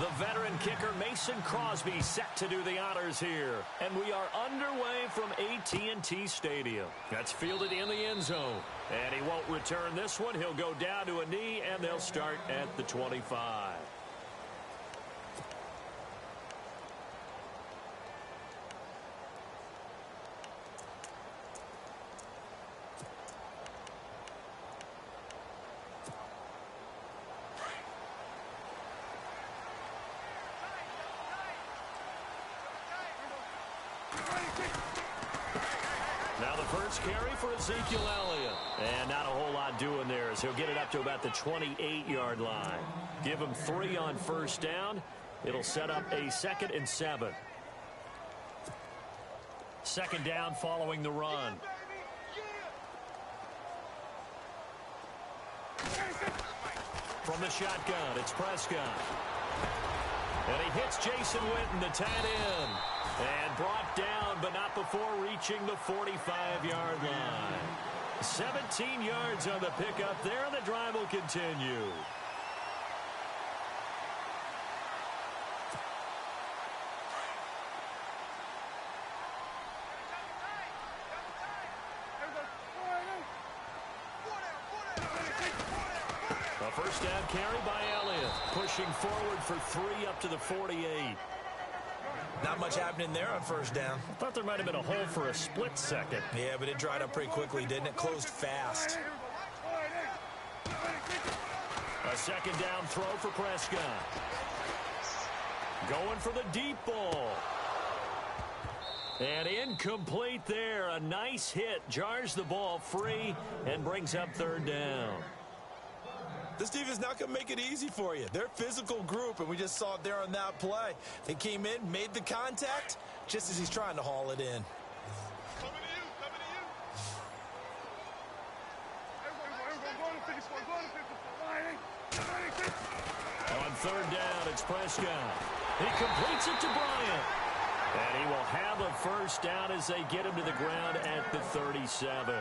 The veteran kicker Mason Crosby set to do the honors here. And we are underway from AT&T Stadium. That's fielded in the end zone. And he won't return this one. He'll go down to a knee, and they'll start at the 25. Now the first carry for Ezekiel Elliott. And not a whole lot doing there as he'll get it up to about the 28-yard line. Give him 3 on first down. It'll set up a 2nd and 7. 2nd down following the run. From the shotgun, it's Prescott. And he hits Jason Witten, the tight end. And brought down, but not before reaching the 45-yard line. 17 yards on the pickup there, and the drive will continue. A first down carry by Elliott, pushing forward for 3 up to the 48. Not much happening there on first down. I thought there might have been a hole for a split second. Yeah, but it dried up pretty quickly, didn't it? Closed fast. A 2nd down throw for Prescott. Going for the deep ball. And incomplete there. A nice hit. Jars the ball free and brings up 3rd down. This defense is not going to make it easy for you. They're a physical group, and we just saw it there on that play. They came in, made the contact, just as he's trying to haul it in. Coming to you, coming to you. On 3rd down, it's Prescott. He completes it to Bryant. And he will have a first down as they get him to the ground at the 37.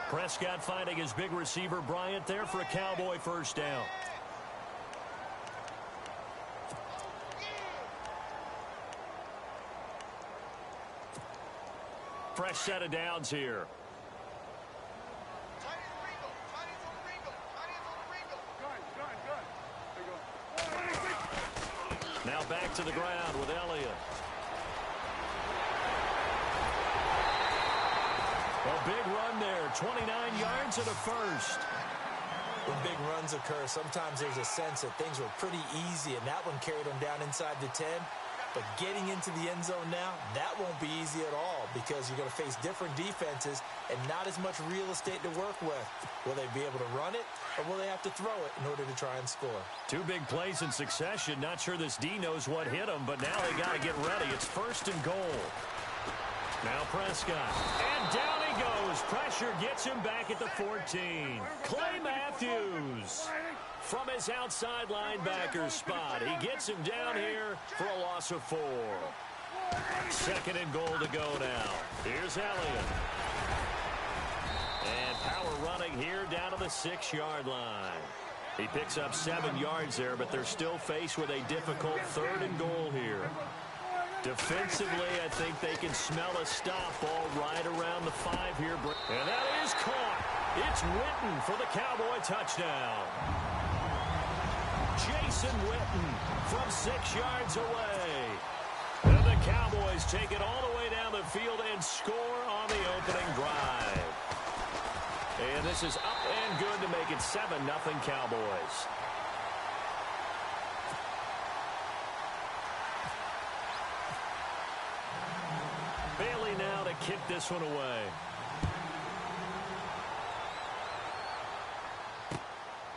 Prescott finding his big receiver Bryant there for a Cowboy first down. Fresh set of downs here. Now back to the ground with Elliott. A big run there, 29 yards and a first. When big runs occur, sometimes there's a sense that things were pretty easy, and that one carried them down inside the 10. But getting into the end zone now, that won't be easy at all because you're going to face different defenses and not as much real estate to work with. Will they be able to run it, or will they have to throw it in order to try and score? 2 big plays in succession. Not sure this D knows what hit him, but now they got to get ready. It's 1st and goal. Now Prescott. And down he goes. Pressure gets him back at the 14. Clay Matthews from his outside linebacker spot. He gets him down here for a loss of 4. 2nd and goal to go now. Here's Elliott. And power running here down to the 6-yard line. He picks up 7 yards there, but they're still faced with a difficult 3rd and goal here. Defensively, I think they can smell a stop ball right around the 5 here. And that is caught. It's Witten for the Cowboy touchdown. Jason Witten from 6 yards away. And the Cowboys take it all the way down the field and score on the opening drive. And this is up and good to make it 7-0 Cowboys. Bailey now to kick this one away.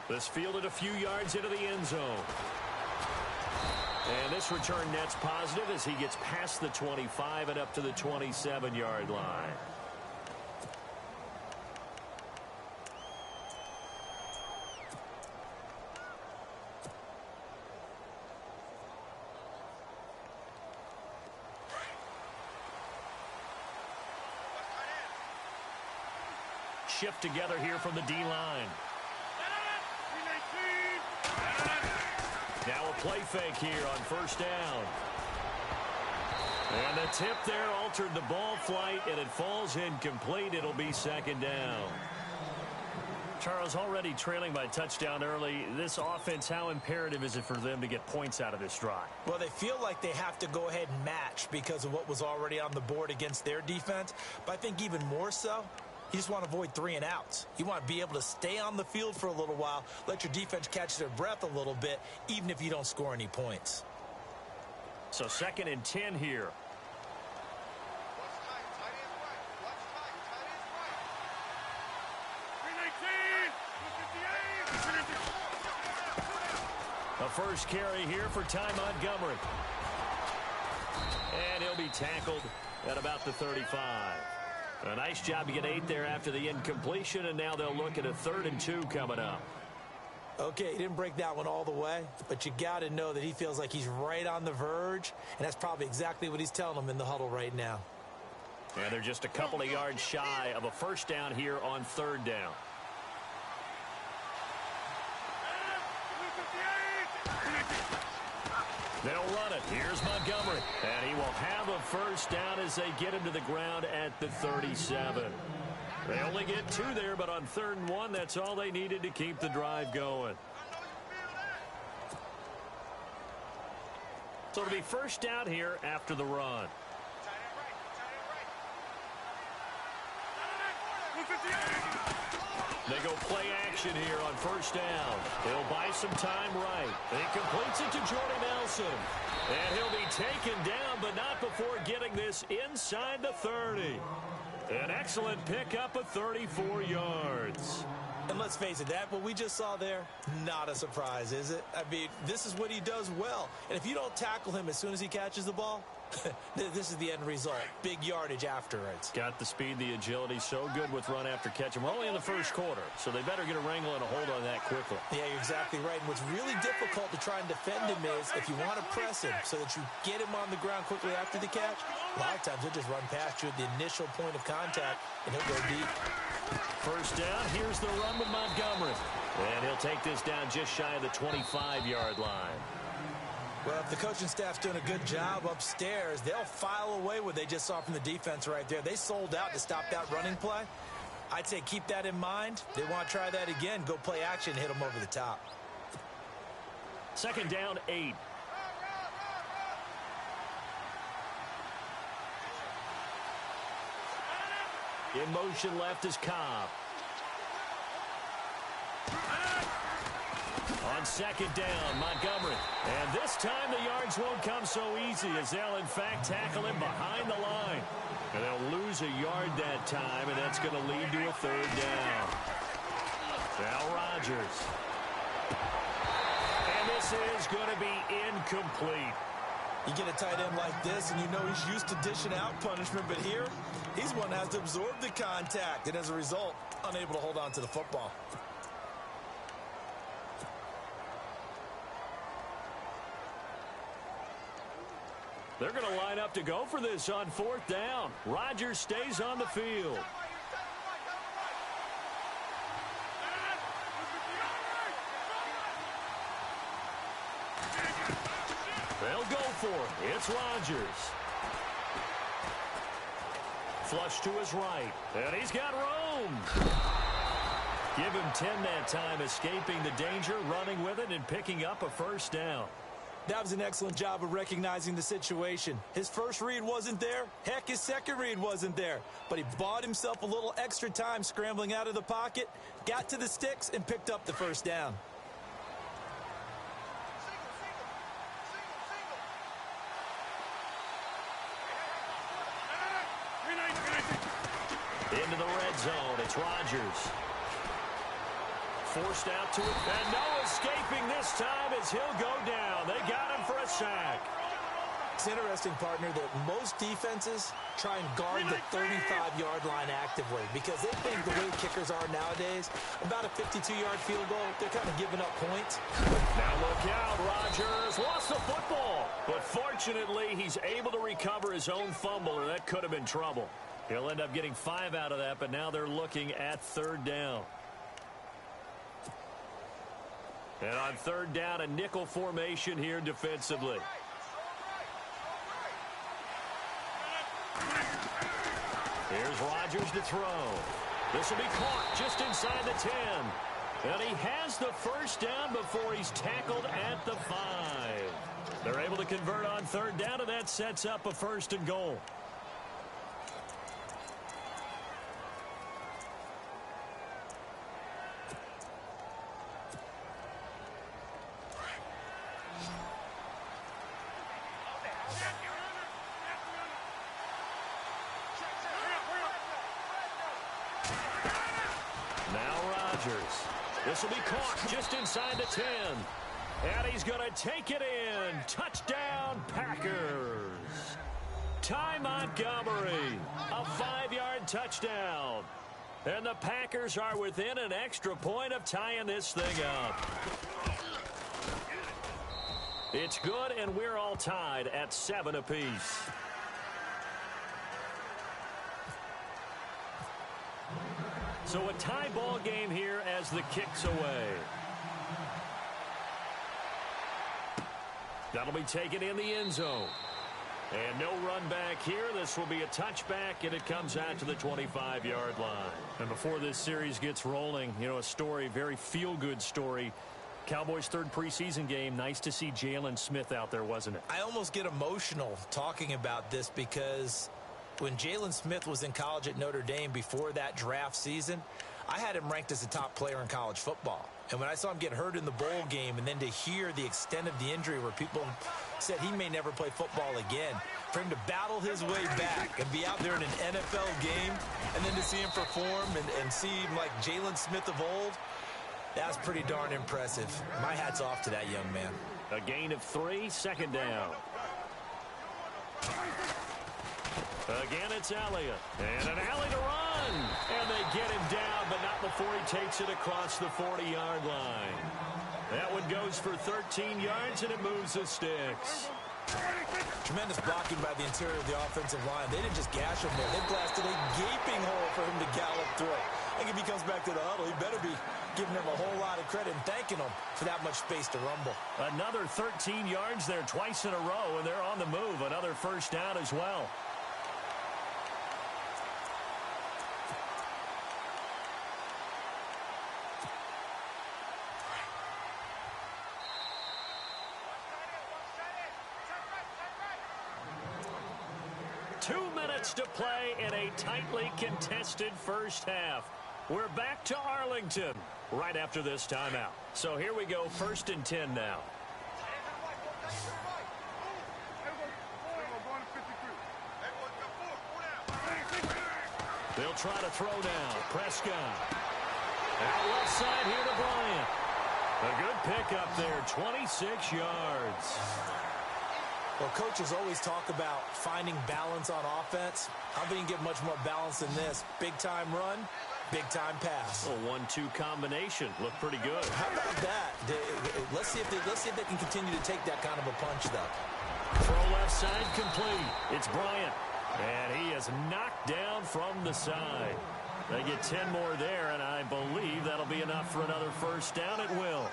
This fielded a few yards into the end zone. And this return net's positive as he gets past the 25 and up to the 27-yard line. Shift together here from the D-line. Now a play fake here on first down. And the tip there altered the ball flight, and it falls incomplete. It'll be second down. Charles, already trailing by touchdown early. This offense, how imperative is it for them to get points out of this drive? Well, they feel like they have to go ahead and match because of what was already on the board against their defense. But I think even more so, you just want to avoid 3 and outs. You want to be able to stay on the field for a little while, let your defense catch their breath a little bit, even if you don't score any points. So 2nd and 10 here. A first carry here for Ty Montgomery. And he'll be tackled at about the 35. A nice job to get 8 there after the incompletion, and now they'll look at a 3rd and 2 coming up. Okay, he didn't break that one all the way, but you got to know that he feels like he's right on the verge, and that's probably exactly what he's telling them in the huddle right now. And they're just a couple of yards shy of a first down here on 3rd down. They'll run it. Here's Montgomery. And he will have a first down as they get him to the ground at the 37. They only get 2 there, but on 3rd and 1, that's all they needed to keep the drive going. So it'll be first down here after the run. They go play action here on first down. He'll buy some time right. He completes it to Jordy Nelson. And he'll be taken down, but not before getting this inside the 30. An excellent pickup of 34 yards. And let's face it, that what we just saw there, not a surprise, is it? I mean, this is what he does well. And if you don't tackle him as soon as he catches the ball, this is the end result. Big yardage afterwards. Got the speed, the agility, so good with run after catch. And we're only in the first quarter, so they better get a wrangle and a hold on that quickly. Yeah, you're exactly right. And what's really difficult to try and defend him is if you want to press him so that you get him on the ground quickly after the catch, a lot of times he'll just run past you at the initial point of contact, and he'll go deep. First down, here's the run with Montgomery. And he'll take this down just shy of the 25-yard line. Well, if the coaching staff's doing a good job upstairs, they'll file away what they just saw from the defense right there. They sold out to stop that running play. I'd say keep that in mind. They want to try that again. Go play action, hit them over the top. 2nd down, 8. In motion left is Cobb. On 2nd down, Montgomery. And this time the yards won't come so easy as they'll, in fact, tackle him behind the line. And they'll lose a yard that time, and that's going to lead to a 3rd down. Now Rodgers. And this is going to be incomplete. You get a tight end like this, and you know he's used to dishing out punishment, but here, he's one that has to absorb the contact, and as a result, unable to hold on to the football. They're going to line up to go for this on 4th down. Rodgers stays on the field. They'll go for it. It's Rodgers. Flush to his right. And he's got room. Give him 10 that time, escaping the danger, running with it, and picking up a first down. That was an excellent job of recognizing the situation. His first read wasn't there. Heck, his second read wasn't there. But he bought himself a little extra time scrambling out of the pocket, got to the sticks, and picked up the first down. Into the red zone, it's Rodgers. Forced out to it, and no escaping this time as he'll go down. They got him for a sack. It's interesting, partner, that most defenses try and guard the 35-yard line actively because they think the way kickers are nowadays, about a 52-yard field goal, they're kind of giving up points. Now look out, Rodgers lost the football. But fortunately, he's able to recover his own fumble, or that could have been trouble. He'll end up getting 5 out of that, but now they're looking at 3rd down. And on third down, a nickel formation here defensively. Here's Rodgers to throw. This will be caught just inside the 10. And he has the first down before he's tackled at the 5. They're able to convert on third down, and that sets up a 1st and goal. This will be caught just inside the 10. And he's going to take it in. Touchdown, Packers. Ty Montgomery, a 5-yard touchdown. And the Packers are within an extra point of tying this thing up. It's good, and we're all tied at 7 apiece. So a tie ball game here as the kick's away. That'll be taken in the end zone. And no run back here. This will be a touchback, and it comes out to the 25-yard line. And before this series gets rolling, you know, a story, very feel-good story. Cowboys' 3rd preseason game. Nice to see Jalen Smith out there, wasn't it? I almost get emotional talking about this because when Jalen Smith was in college at Notre Dame before that draft season, I had him ranked as a top player in college football. And when I saw him get hurt in the bowl game and then to hear the extent of the injury where people said he may never play football again, for him to battle his way back and be out there in an NFL game and then to see him perform and see him like Jalen Smith of old, that's pretty darn impressive. My hat's off to that young man. A gain of 3, 2nd down. Again, it's Elliott. And an alley to run. And they get him down, but not before he takes it across the 40-yard line. That one goes for 13 yards, and it moves the sticks. Tremendous blocking by the interior of the offensive line. They didn't just gash him there. They blasted a gaping hole for him to gallop through. I think if he comes back to the huddle, he better be giving him a whole lot of credit and thanking him for that much space to rumble. Another 13 yards there twice in a row, and they're on the move. Another first down as well. To play in a tightly contested first half. We're back to Arlington right after this timeout. So here we go, 1st and 10 now. They'll try to throw now. Prescott. Out left side here to Bryant. A good pickup there, 26 yards. Well, coaches always talk about finding balance on offense. I don't think you can get much more balance than this. Big-time run, big-time pass. A 1-2 combination. Looked pretty good. How about that? Let's see if they can continue to take that kind of a punch, though. Throw left side complete. It's Bryant. And he is knocked down from the side. They get 10 more there, and I believe that'll be enough for another first down. It will.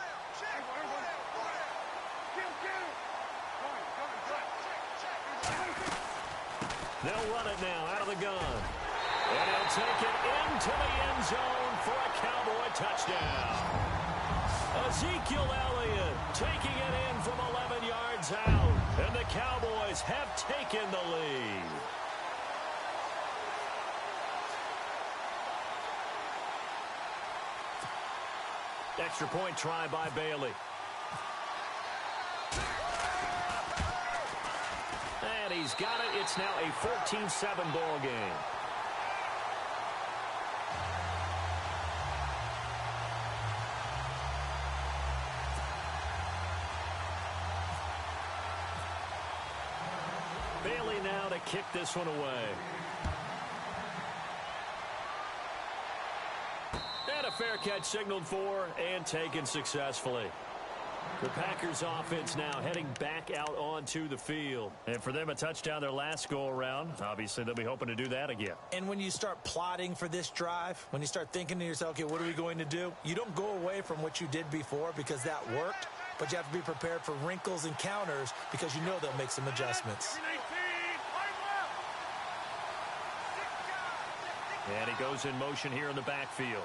They'll run it now out of the gun. And he'll take it into the end zone for a Cowboy touchdown. Ezekiel Elliott taking it in from 11 yards out. And the Cowboys have taken the lead. Extra point try by Bailey. And he's got it. It's now a 14-7 ball game. Bailey now to kick this one away. And a fair catch signaled for and taken successfully. The Packers offense now heading back out onto the field. And for them, a touchdown their last go-around. Obviously, they'll be hoping to do that again. And when you start plotting for this drive, when you start thinking to yourself, okay, what are we going to do? You don't go away from what you did before because that worked, but you have to be prepared for wrinkles and counters because you know they'll make some adjustments. And he goes in motion here in the backfield.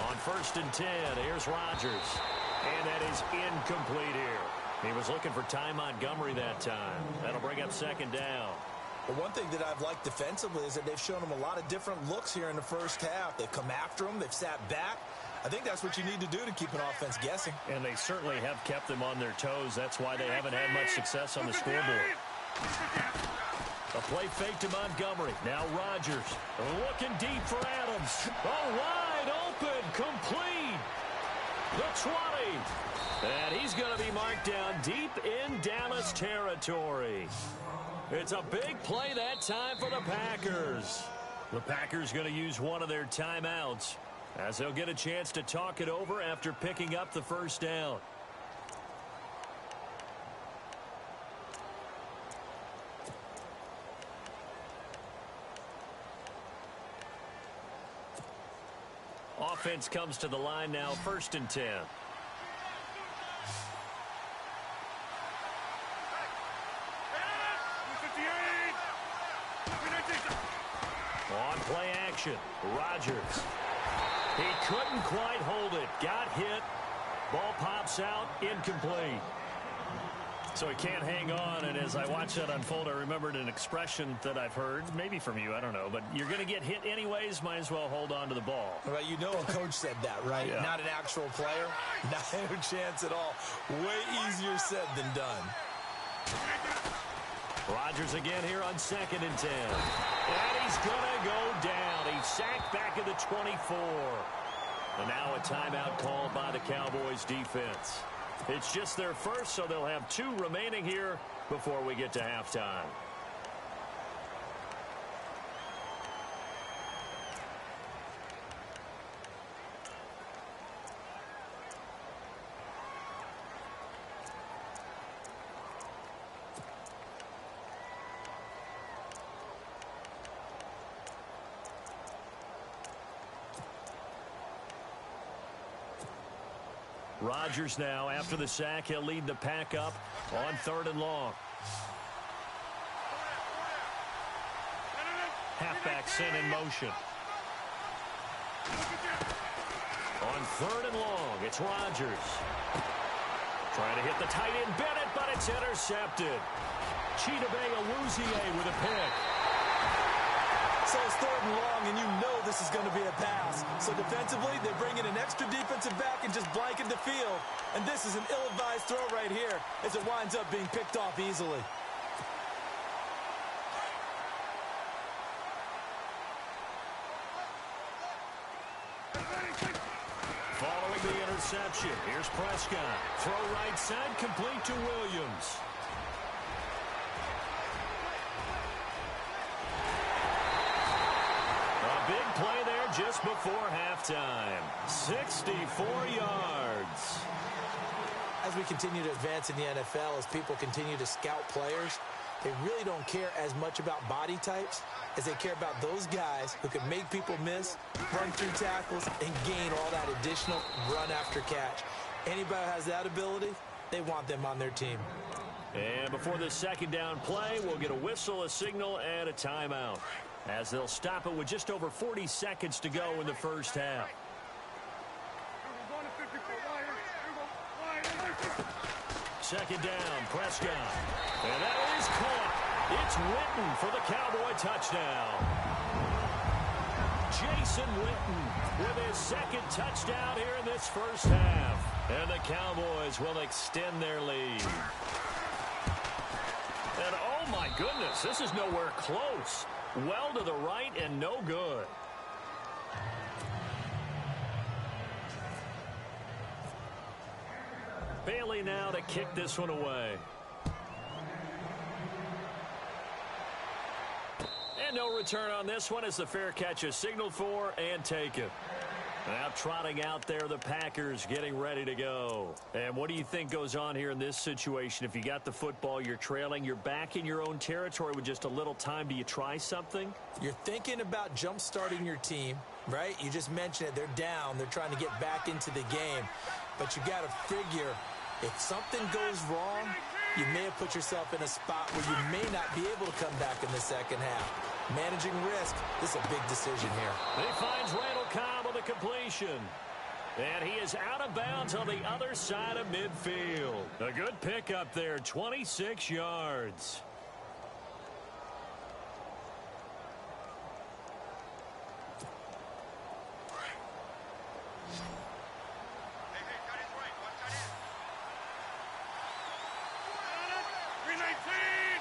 On 1st and 10, here's Rodgers. And that is incomplete here. He was looking for Ty Montgomery that time. That'll bring up 2nd down. Well, one thing that I've liked defensively is that they've shown him a lot of different looks here in the first half. They've come after him. They've sat back. I think that's what you need to do to keep an offense guessing. And they certainly have kept them on their toes. That's why they haven't had much success on the scoreboard. A play fake to Montgomery. Now Rodgers looking deep for Adams. Oh, wide open, complete. The 20. And he's going to be marked down deep in Dallas territory. It's a big play that time for the Packers. The Packers going to use one of their timeouts as they'll get a chance to talk it over after picking up the 1st down. Offense comes to the line now, 1st and 10. On play action, Rodgers. He couldn't quite hold it. Got hit. Ball pops out, incomplete. So he can't hang on, and as I watch that unfold, I remembered an expression that I've heard, maybe from you, I don't know, but you're going to get hit anyways, might as well hold on to the ball. Well, you know a coach said that, right? Yeah. Not an actual player. Not a chance at all. Way easier said than done. Rodgers again here on 2nd and 10. And he's going to go down. He's sacked back at the 24. And now a timeout called by the Cowboys defense. It's just their first, so they'll have 2 remaining here before we get to halftime. Rodgers now, after the sack, he'll lead the pack up on 3rd and long. Halfback sent in motion. On 3rd and long, it's Rodgers. Trying to hit the tight end Bennett, but it's intercepted. Chidobe Awuzie with a pick. So it's 3rd and long, and you know this is going to be a pass. So defensively, they bring in an extra defensive back and just blanket the field. And this is an ill-advised throw right here as it winds up being picked off easily. Following the interception, here's Prescott. Throw right side, complete to Williams. Big play there just before halftime. 64 yards. As we continue to advance in the NFL, as people continue to scout players, they really don't care as much about body types as they care about those guys who can make people miss, run through tackles, and gain all that additional run after catch. Anybody who has that ability, they want them on their team. And before the 2nd down play, we'll get a whistle, a signal, and a timeout, as they'll stop it with just over 40 seconds to go in the first half. Second down, Prescott. And that is caught. It's Witten for the Cowboy touchdown. Jason Witten with his 2nd touchdown here in this first half. And the Cowboys will extend their lead. And oh my goodness, this is nowhere close. Well to the right and no good. Bailey now to kick this one away. And And no return on this one as the fair catch is signaled for and taken. Now trotting out there, the Packers getting ready to go. And what do you think goes on here in this situation? If you got the football, you're trailing, you're back in your own territory with just a little time. Do you try something? You're thinking about jump-starting your team, right? You just mentioned it. They're down. They're trying to get back into the game. But you got to figure if something goes wrong, you may have put yourself in a spot where you may not be able to come back in the second half. Managing risk, this is a big decision here. He finds Randall Cobb with a completion. And he is out of bounds on the other side of midfield. A good pickup there, 26 yards.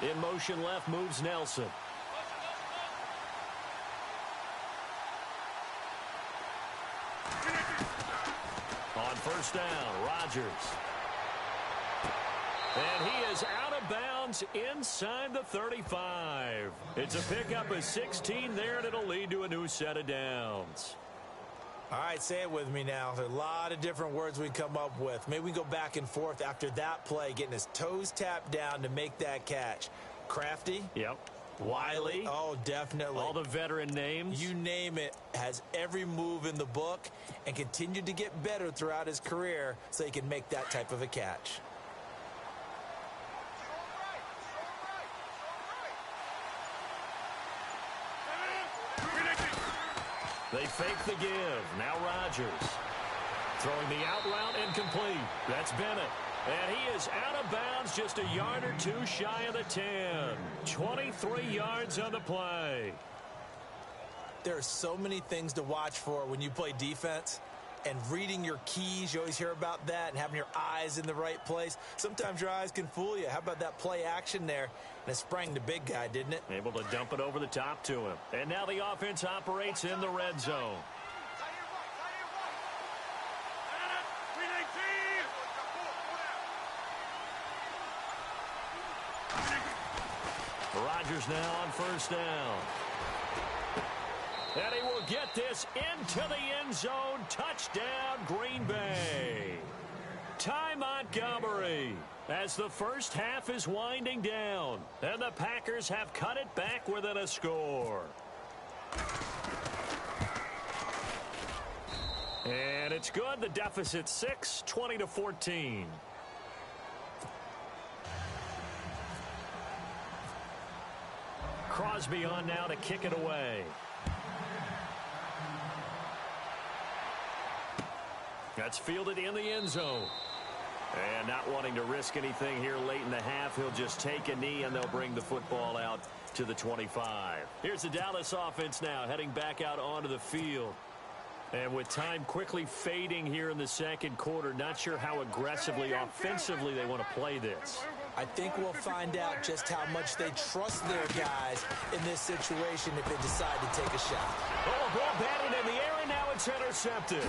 In motion left moves Nelson. On first down, Rodgers. And he is out of bounds inside the 35. It's a pickup of 16 there, and it'll lead to a new set of downs. All right, say it with me now. There's a lot of different words we come up with. Maybe we go back and forth after that play, getting his toes tapped down to make that catch. Crafty? Yep. Wiley? Oh, definitely. All the veteran names? You name it. Has every move in the book and continued to get better throughout his career so he can make that type of a catch. They fake the give. Now Rodgers. Throwing the out route incomplete. That's Bennett. And he is out of bounds just a yard or two shy of the 10. 23 yards on the play. There are so many things to watch for when you play defense. And reading your keys, you always hear about that, and having your eyes in the right place. Sometimes your eyes can fool you. How about that play action there? And it sprang the big guy, didn't it? Able to dump it over the top to him. And now the offense operates in the red zone. Rodgers now on first down. And he will get this into the end zone. Touchdown, Green Bay. Ty Montgomery as the first half is winding down. And the Packers have cut it back within a score. And it's good. The deficit 6, 20-14. Crosby on now to kick it away. That's fielded in the end zone. And not wanting to risk anything here late in the half, he'll just take a knee and they'll bring the football out to the 25. Here's the Dallas offense now heading back out onto the field. And with time quickly fading here in the second quarter, not sure how aggressively, offensively they want to play this. I think we'll find out just how much they trust their guys in this situation if they decide to take a shot. Oh, ball batted in the air, and now it's intercepted.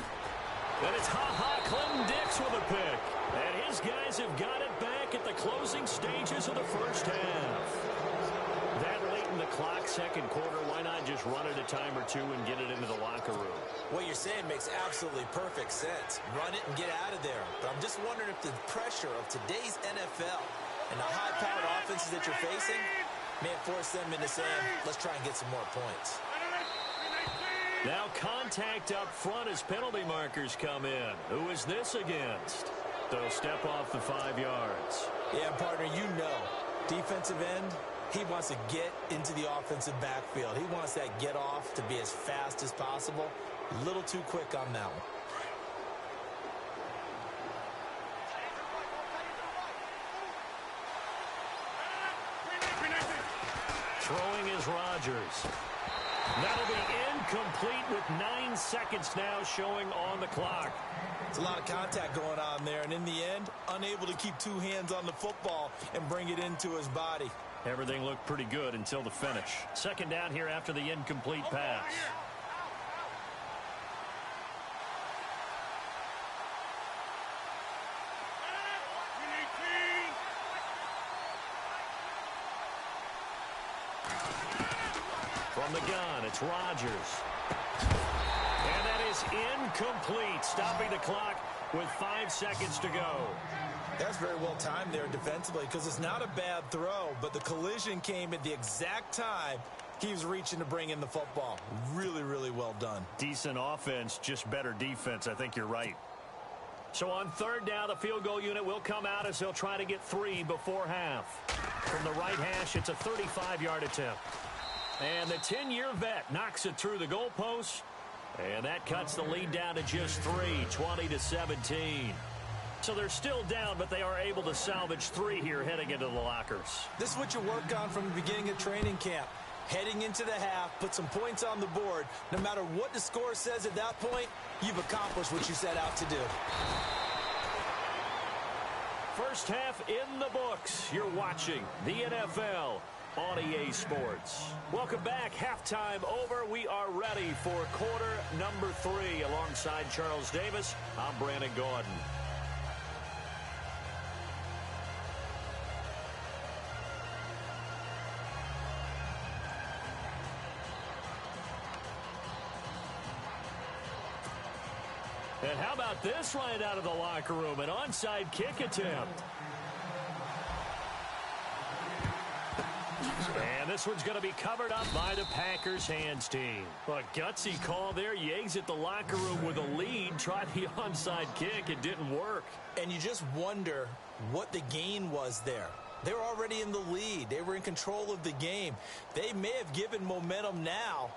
And it's Clinton Dix with a pick. And his guys have got it back at the closing stages of the first half. That late in the clock, second quarter, why not just run it a time or two and get it into the locker room? What you're saying makes absolutely perfect sense. Run it and get out of there. But I'm just wondering if the pressure of today's NFL and the high-powered offenses that you're facing may force them into saying, let's try and get some more points. Now contact up front as penalty markers come in. Who is this against? They'll step off the 5 yards. Yeah, partner, you know, defensive end, he wants to get into the offensive backfield. He wants that get off to be as fast as possible. A little too quick on that one. Throwing is Rodgers. That'll be incomplete with 9 seconds now showing on the clock. It's a lot of contact going on there, and in the end, unable to keep two hands on the football and bring it into his body. Everything looked pretty good until the finish. Second down here after the incomplete pass. From From the gun, it's Rodgers. And that is incomplete, stopping the clock with 5 seconds to go. That's very well timed there defensively because it's not a bad throw, but the collision came at the exact time he was reaching to bring in the football. Really, really well done. Decent offense, just better defense. I think you're right. So on third down, the field goal unit will come out as they'll try to get 3 before half. From the right hash, it's a 35-yard attempt. And the 10-year vet knocks it through the goalpost. And that cuts the lead down to just 3, 20-17. So they're still down, but they are able to salvage 3 here heading into the lockers. This is what you work on from the beginning of training camp. Heading into the half, put some points on the board. No matter what the score says at that point, you've accomplished what you set out to do. First half in the books. You're watching the NFL on EA Sports. Welcome back. Halftime over. We are ready for quarter number 3. Alongside Charles Davis, I'm Brandon Gordon. And how about this right out of the locker room? An onside kick attempt. And this one's going to be covered up by the Packers hands team. A gutsy call there. You exit the locker room with a lead. Try the onside kick. It didn't work. And you just wonder what the gain was there. They were already in the lead. They were in control of the game. They may have given momentum now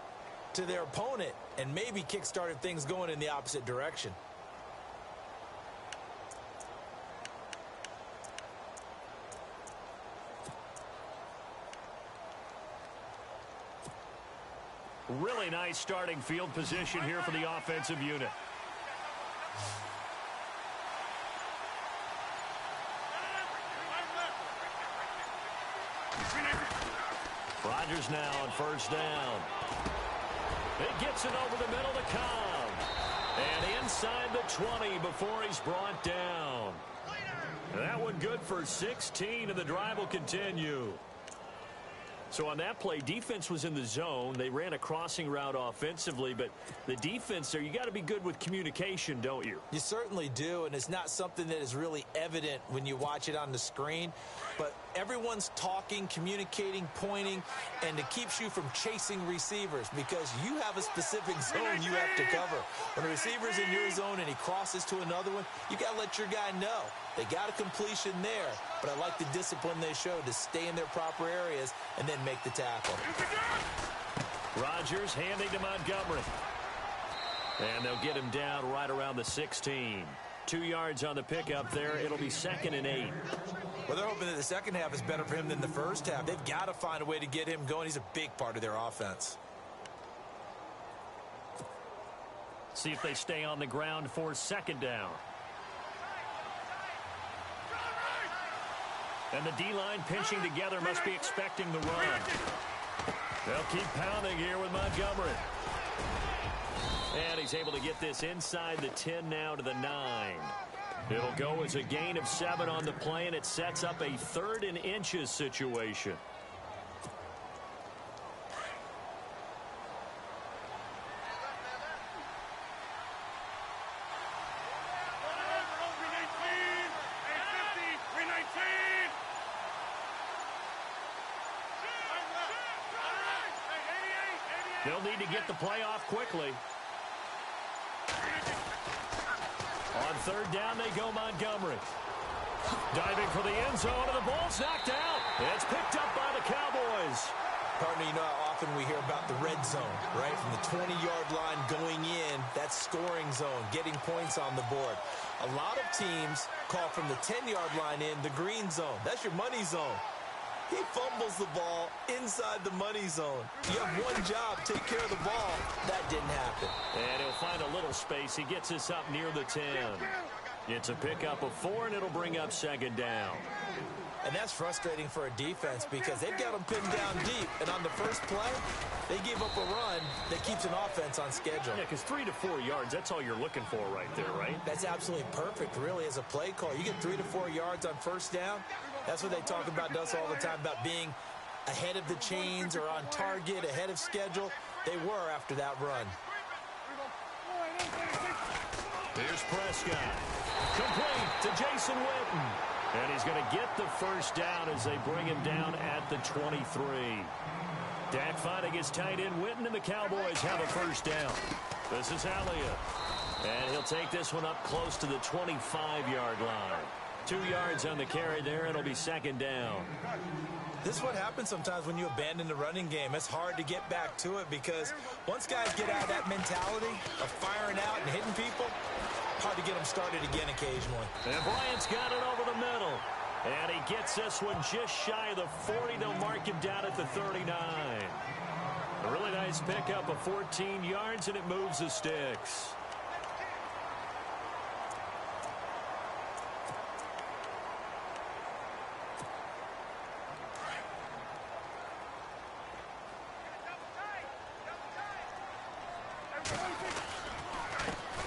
to their opponent and maybe kick-started things going in the opposite direction. Really nice starting field position here for the offensive unit. Rodgers now on first down. It gets it over the middle to Cobb. And inside the 20 before he's brought down. That one good for 16, and the drive will continue. So on that play, defense was in the zone. They ran a crossing route offensively, but the defense there, you got to be good with communication, don't you? You certainly do, and it's not something that is really evident when you watch it on the screen. But everyone's talking, communicating, pointing, and it keeps you from chasing receivers because you have a specific zone you have to cover. When a receiver's in your zone and he crosses to another one, you got to let your guy know. They got a completion there, but I like the discipline they showed to stay in their proper areas and then make the tackle. Rodgers handing to Montgomery. And they'll get him down right around the 16. 2 yards on the pickup there. It'll be 2nd and 8. Well, they're hoping that the second half is better for him than the first half. They've got to find a way to get him going. He's a big part of their offense. See if they stay on the ground for 2nd down. And the D-line pinching together, must be expecting the run. They'll keep pounding here with Montgomery. And he's able to get this inside the 10 now to the 9. It'll go as a gain of 7 on the play, and it sets up a 3rd and inches situation. They'll need to get the play off quickly. On 3rd down, they go Montgomery. Diving for the end zone, and the ball's knocked out. It's picked up by the Cowboys. Partner, you know how often we hear about the red zone, right? From the 20-yard line going in, that's scoring zone, getting points on the board. A lot of teams call from the 10-yard line in the green zone. That's your money zone. He fumbles the ball inside the money zone. You have one job, take care of the ball. That didn't happen. And he'll find a little space. He gets us up near the 10. It's a pickup of 4, and it'll bring up 2nd down. And that's frustrating for a defense because they've got them pinned down deep. And on the first play, they give up a run that keeps an offense on schedule. Yeah, because 3 to 4 yards, that's all you're looking for right there, right? That's absolutely perfect, really, as a play call. You get 3 to 4 yards on first down. That's what they talk about us all the time, about being ahead of the chains or on target, ahead of schedule. They were after that run. Here's Prescott. Complete to Jason Witten. And he's going to get the first down as they bring him down at the 23. Dak finding his tight end Witten, and the Cowboys have a first down. This is Elliott. And he'll take this one up close to the 25-yard line. 2 yards on the carry there. It'll be second down. This is what happens sometimes when you abandon the running game. It's hard to get back to it because once guys get out of that mentality of firing out and hitting people, hard to get them started again occasionally. And Bryant's got it over the middle. And he gets this one just shy of the 40. They'll mark him down at the 39. A really nice pickup of 14 yards, and it moves the sticks.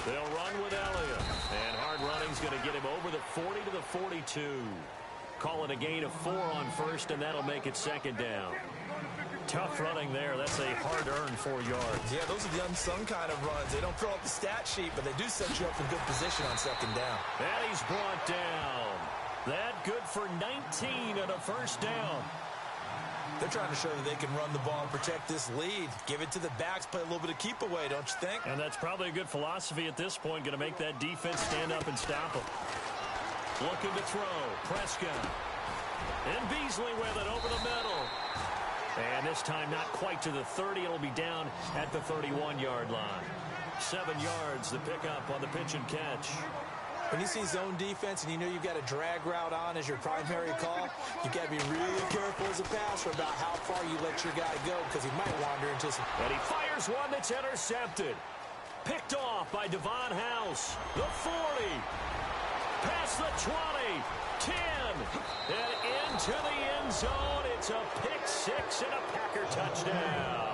They'll run with Elliott. And hard running's going to get him over the 40 to the 42. Call it a gain of 4 on first, and that'll make it second down. Tough running there. That's a hard-earned 4 yards. Yeah, those are the unsung kind of runs. They don't fill up the stat sheet, but they do set you up in good position on second down. And he's brought down. That good for 19 and a first down. They're trying to show that they can run the ball and protect this lead. Give it to the backs, play a little bit of keep away, don't you think? And that's probably a good philosophy at this point. Going to make that defense stand up and stop them. Looking to throw. Prescott. And Beasley with it over the middle. And this time not quite to the 30. It'll be down at the 31-yard line. 7 yards, the pickup on the pitch and catch. When you see zone defense and you know you've got a drag route on as your primary call, you've got to be really careful as a passer about how far you let your guy go because he might wander into some... And he fires one that's intercepted. Picked off by Devon House. The 40. Past the 20. 10. And into the end zone. It's a pick six and a Packer touchdown.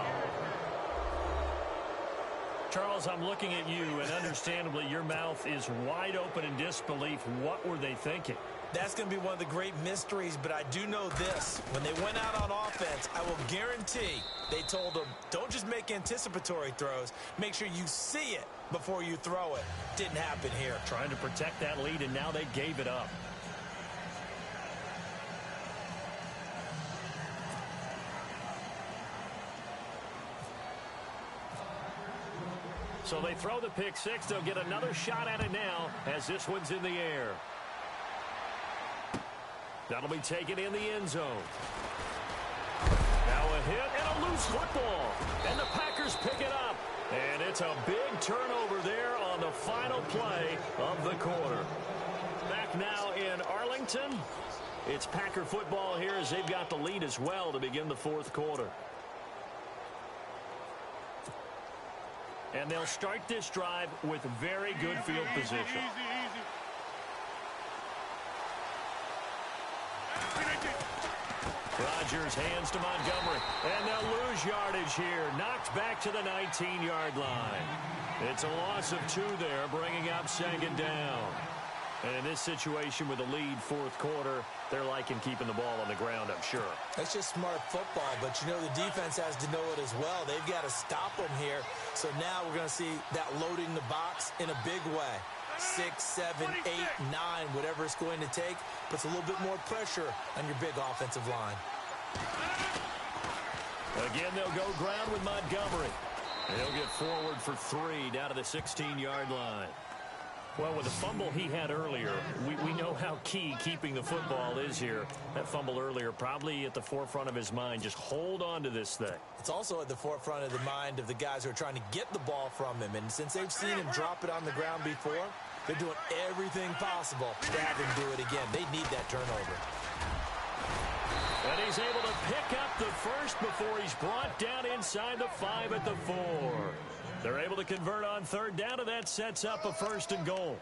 Charles, I'm looking at you, and understandably, your mouth is wide open in disbelief. What were they thinking? That's going to be one of the great mysteries, but I do know this. When they went out on offense, I will guarantee they told them, don't just make anticipatory throws. Make sure you see it before you throw it. Didn't happen here. Trying to protect that lead, and now they gave it up. So they throw the pick six. They'll get another shot at it now as this one's in the air. That'll be taken in the end zone. Now a hit and a loose football. And the Packers pick it up. And it's a big turnover there on the final play of the quarter. Back now in Arlington. It's Packer football here as they've got the lead as well to begin the fourth quarter. And they'll start this drive with very good field position. Rodgers hands to Montgomery. And they'll lose yardage here. Knocked back to the 19-yard line. It's a loss of 2 there, bringing up second down. And in this situation with the lead fourth quarter, they're liking keeping the ball on the ground, I'm sure. That's just smart football, but you know the defense has to know it as well. They've got to stop them here. So now we're going to see that loading the box in a big way. 6, 7, 8, 9, whatever it's going to take, puts a little bit more pressure on your big offensive line. Again, they'll go ground with Montgomery. He'll get forward for 3 down to the 16-yard line. Well, with the fumble he had earlier, we know how key keeping the football is here. That fumble earlier probably at the forefront of his mind. Just hold on to this thing. It's also at the forefront of the mind of the guys who are trying to get the ball from him. And since they've seen him drop it on the ground before, they're doing everything possible to have him do it again. They need that turnover. And he's able to pick up the first before he's brought down inside the 5 at the 4. They're able to convert on third down, and that sets up a 1st and goal.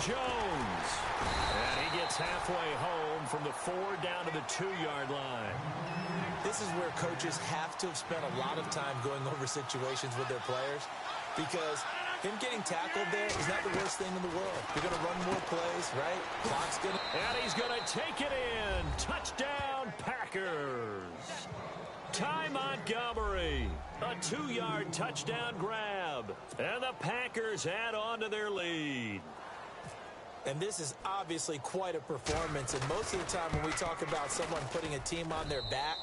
Jones. And he gets halfway home from the 4 down to the 2-yard line. This is where coaches have to have spent a lot of time going over situations with their players, because him getting tackled there is not the worst thing in the world. You're going to run more plays, right? Clock's going to... And he's going to take it in. Touchdown, Packers. Ty Montgomery, a 2-yard touchdown grab. And the Packers add on to their lead. And this is obviously quite a performance. And most of the time when we talk about someone putting a team on their back,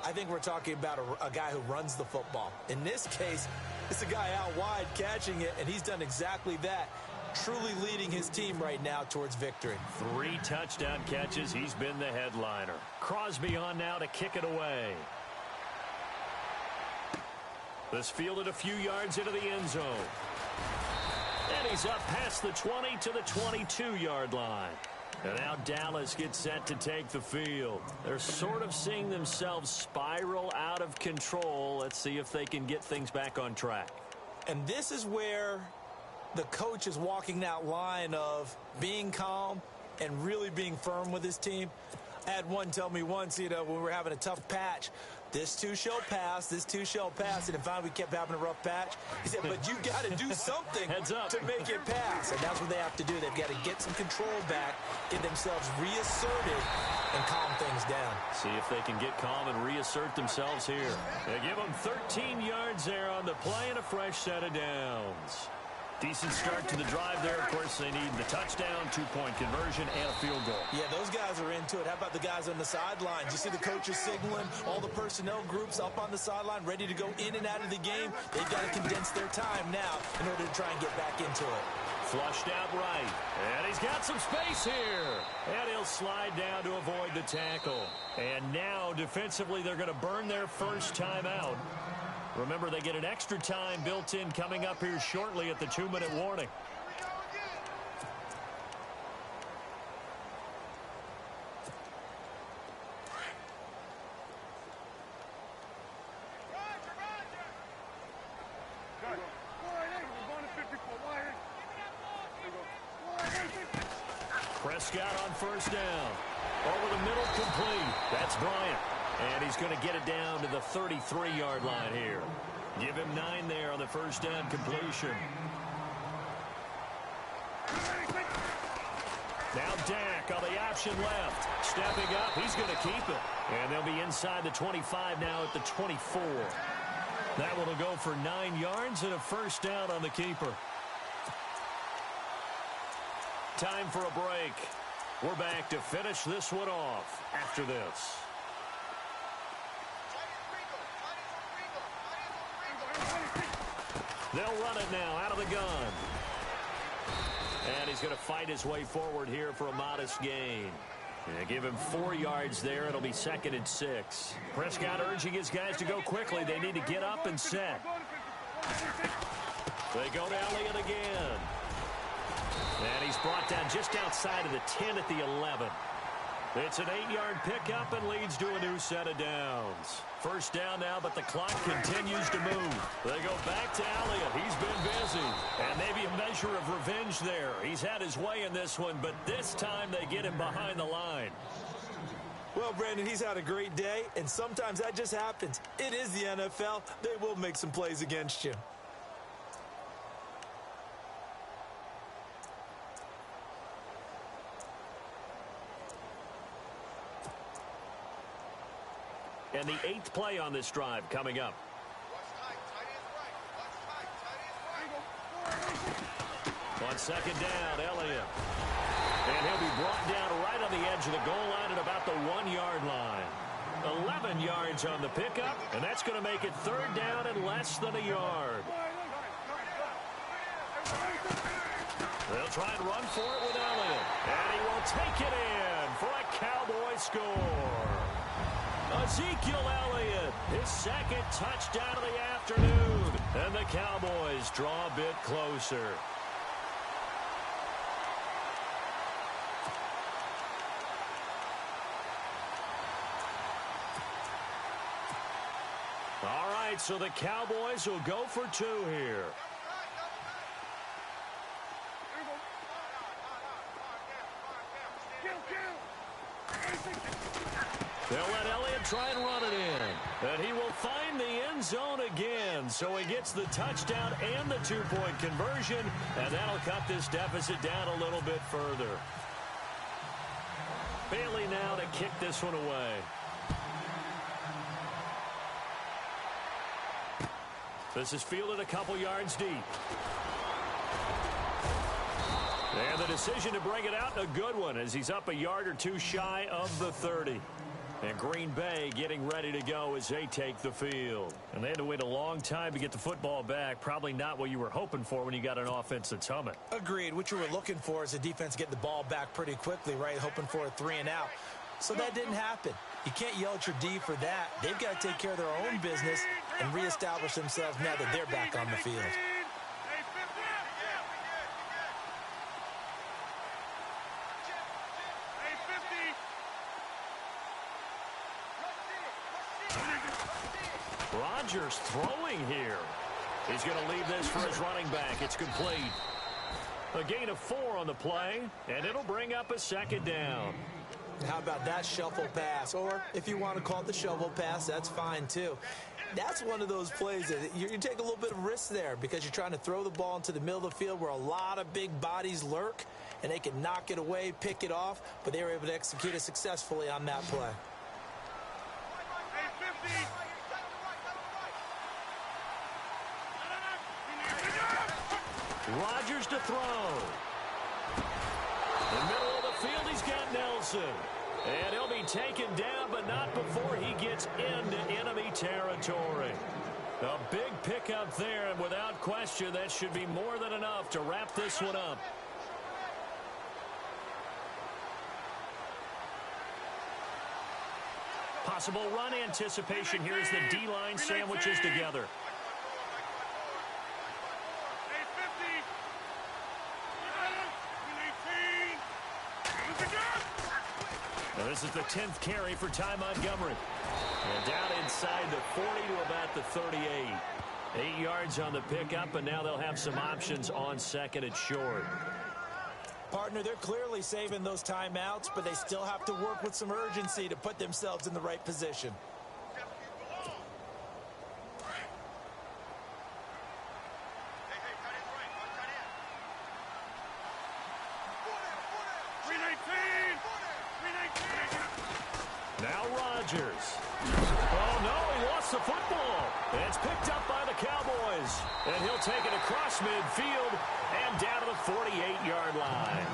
I think we're talking about a guy who runs the football. In this case, it's a guy out wide catching it, and he's done exactly that, truly leading his team right now towards victory. 3 touchdown catches. He's been the headliner. Crosby on now to kick it away. This fielded a few yards into the end zone. And he's up past the 20 to the 22-yard line. And now Dallas gets set to take the field. They're sort of seeing themselves spiral out of control. Let's see if they can get things back on track. And this is where the coach is walking that line of being calm and really being firm with his team. I had one tell me once, when we were having a tough patch, this too shall pass, this too shall pass. And finally we kept having a rough patch. He said, but you got to do something Heads up. to make it pass. And that's what they have to do. They've got to get some control back, get themselves reasserted, and calm things down. See if they can get calm and reassert themselves here. They give them 13 yards there on the play and a fresh set of downs. Decent start to the drive there. Of course, they need the touchdown, 2-point conversion, and a field goal. Yeah, those guys are into it. How about the guys on the sidelines? You see the coaches signaling, all the personnel groups up on the sideline, ready to go in and out of the game. They've got to condense their time now in order to try and get back into it. Flushed out right. And he's got some space here. And he'll slide down to avoid the tackle. And now, defensively, they're going to burn their first time out. Remember, they get an extra time built in coming up here shortly at the 2-minute warning. Prescott on first down. Over the middle, complete. That's Bryant. And he's going to get it down to the 33-yard line here. Give him 9 there on the first down completion. Now Dak on the option left. Stepping up, he's going to keep it. And they'll be inside the 25 now at the 24. That one will go for 9 yards and a first down on the keeper. Time for a break. We're back to finish this one off after this. They'll run it now out of the gun. And he's going to fight his way forward here for a modest gain. Yeah, give him 4 yards there. It'll be 2nd and 6. Prescott urging his guys to go quickly. They need to get up and set. They go to Elliott again. And he's brought down just outside of the 10 at the 11. It's an 8-yard pickup and leads to a new set of downs. First down now, but the clock continues to move. They go back to Elliott. He's been busy. And maybe a measure of revenge there. He's had his way in this one, but this time they get him behind the line. Well, Brandon, he's had a great day, and sometimes that just happens. It is the NFL. They will make some plays against you. And the 8th play on this drive coming up. On second down, Elliott. And he'll be brought down right on the edge of the goal line at about the 1-yard line. 11 yards on the pickup, and that's going to make it 3rd down and less than a yard. They'll try and run for it with Elliott. And he will take it in for a Cowboy score. Ezekiel Elliott, his 2nd touchdown of the afternoon. And the Cowboys draw a bit closer. All right, so the Cowboys will go for 2 here. They'll let Elliott try and run it in. And he will find the end zone again. So he gets the touchdown and the two-point conversion. And that'll cut this deficit down a little bit further. Bailey now to kick this one away. This is fielded a couple yards deep. And the decision to bring it out, a good one, as he's up a yard or two shy of the 30. And Green Bay getting ready to go as they take the field. And they had to wait a long time to get the football back. Probably not what you were hoping for when you got an offense that's humming. Agreed. What you were looking for is the defense getting the ball back pretty quickly, right? Hoping for a 3-and-out. So that didn't happen. You can't yell at your D for that. They've got to take care of their own business and reestablish themselves now that they're back on the field. Rodgers throwing here. He's going to leave this for his running back. It's complete. A gain of 4 on the play, and it'll bring up a second down. How about that shuffle pass? Or if you want to call it the shovel pass, that's fine too. That's one of those plays that you take a little bit of risk there because you're trying to throw the ball into the middle of the field where a lot of big bodies lurk, and they can knock it away, pick it off, but they were able to execute it successfully on that play. Rodgers to throw. In the middle of the field, he's got Nelson. And he'll be taken down, but not before he gets into enemy territory. A big pickup there, and without question, that should be more than enough to wrap this one up. Possible run anticipation here as the D-line sandwiches together. Now this is the 10th carry for Ty Montgomery. And down inside the 40 to about the 38. 8 yards on the pickup, and now they'll have some options on second and short. Partner, they're clearly saving those timeouts, but they still have to work with some urgency to put themselves in the right position. Now Rodgers. Oh, no, he lost the football. And it's picked up by the Cowboys. And he'll take it across midfield and down to the 48-yard line.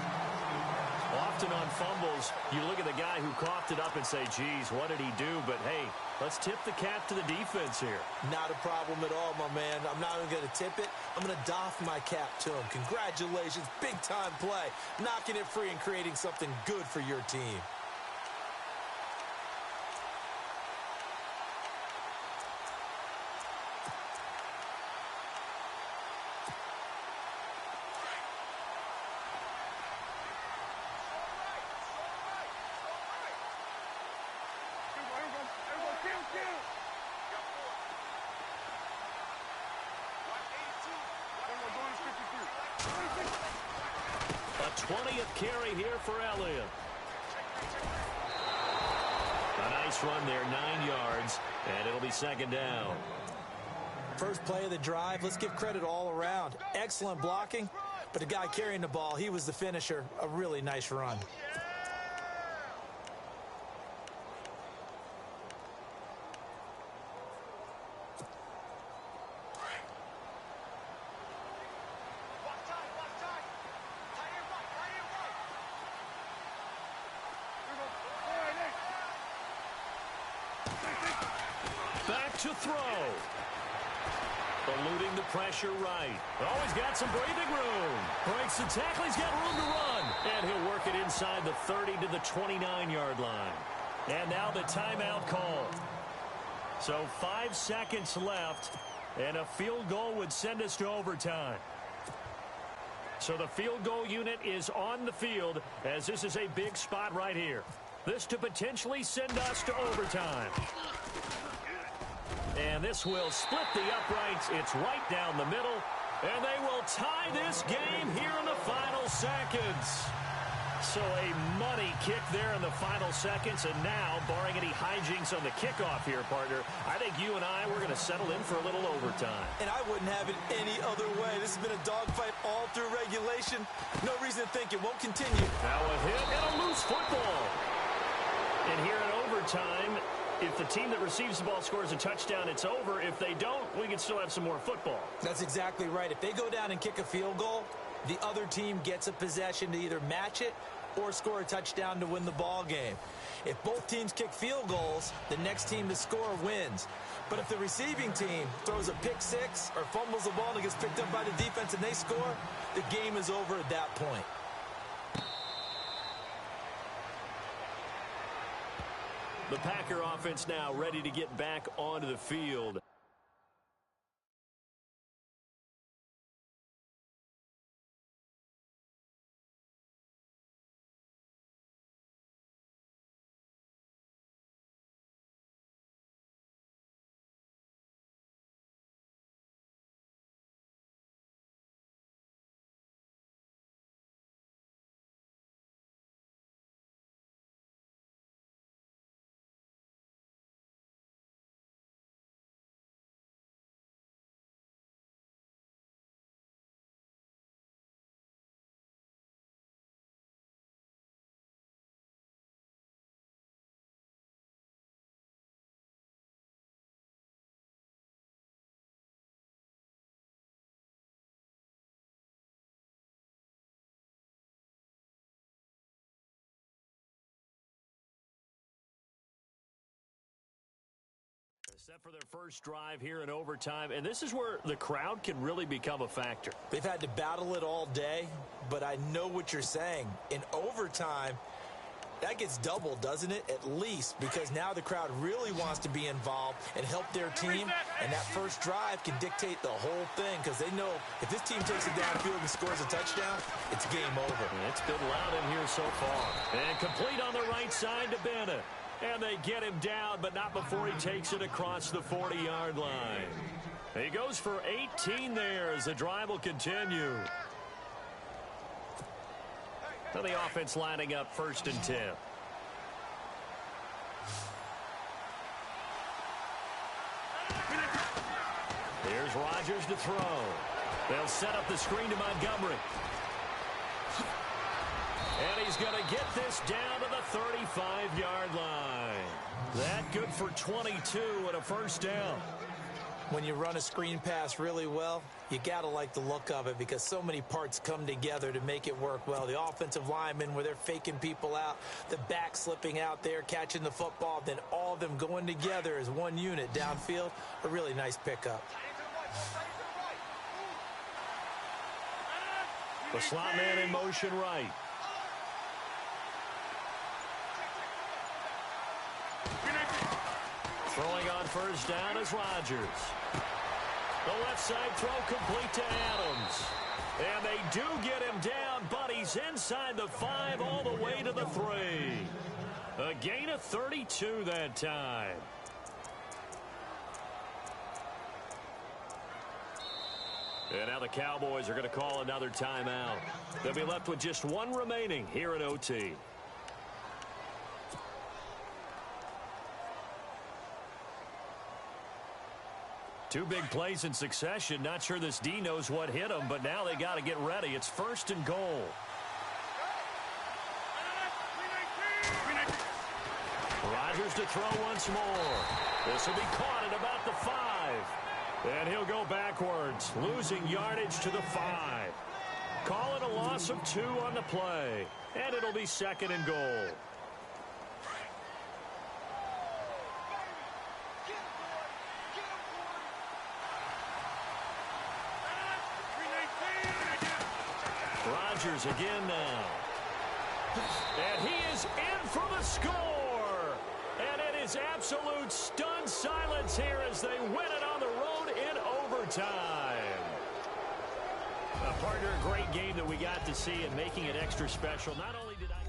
Often on fumbles, you look at the guy who coughed it up and say, geez, what did he do? But, hey, let's tip the cap to the defense here. Not a problem at all, my man. I'm not even going to tip it. I'm going to doff my cap to him. Congratulations, big-time play. Knocking it free and creating something good for your team. A 20th carry here for Elliott. A nice run there, 9 yards, and it'll be second down. First play of the drive, let's give credit all around. Excellent blocking, but the guy carrying the ball, he was the finisher. A really nice run. Back to throw. Eluding the pressure right. Oh, he's got some breathing room. Breaks the tackle. He's got room to run. And he'll work it inside the 30 to the 29-yard line. And now the timeout call. So 5 seconds left, and a field goal would send us to overtime. So the field goal unit is on the field, as this is a big spot right here. This to potentially send us to overtime. And this will split the uprights. It's right down the middle. And they will tie this game here in the final seconds. So a money kick there in the final seconds, and now, barring any hijinks on the kickoff here, partner, I think you and I, we're going to settle in for a little overtime. And I wouldn't have it any other way. This has been a dogfight all through regulation. No reason to think it won't continue. Now a hit and a loose football. And here in overtime, if the team that receives the ball scores a touchdown, it's over. If they don't, we can still have some more football. That's exactly right. If they go down and kick a field goal, the other team gets a possession to either match it or score a touchdown to win the ball game. If both teams kick field goals, the next team to score wins. But if the receiving team throws a pick six or fumbles the ball and it gets picked up by the defense and they score, the game is over at that point. The Packer offense now ready to get back onto the field. Set for their first drive here in overtime, and this is where the crowd can really become a factor. They've had to battle it all day, but I know what you're saying. In overtime, that gets doubled, doesn't it? At least, because now the crowd really wants to be involved and help their team, and that first drive can dictate the whole thing because they know if this team takes it downfield and scores a touchdown, it's game over. It's been loud in here so far. And complete on the right side to Bennett. And they get him down, but not before he takes it across the 40-yard line. He goes for 18 there as the drive will continue. Now the offense lining up 1st and 10. Here's Rodgers to throw. They'll set up the screen to Montgomery. And he's going to get this down to the 35-yard line. That good for 22 and a first down. When you run a screen pass really well, you got to like the look of it because so many parts come together to make it work well. The offensive linemen where they're faking people out, the back slipping out there, catching the football, then all of them going together as one unit downfield. A really nice pickup. The slot man in motion right. Throwing on first down is Rodgers. The left side throw complete to Adams. And they do get him down, but he's inside the 5 all the way to the 3. A gain of 32 that time. And now the Cowboys are going to call another timeout. They'll be left with just one remaining here in OT. Two big plays in succession. Not sure this D knows what hit him, but now they got to get ready. It's 1st and goal. Rodgers to throw once more. This will be caught at about the 5. And he'll go backwards, losing yardage to the 5. Calling a loss of 2 on the play. And it'll be 2nd and goal. Rodgers again now. And he is in for the score. And it is absolute stunned silence here as they win it on the road in overtime. Partner, a great game that we got to see and making it extra special. Not only did I...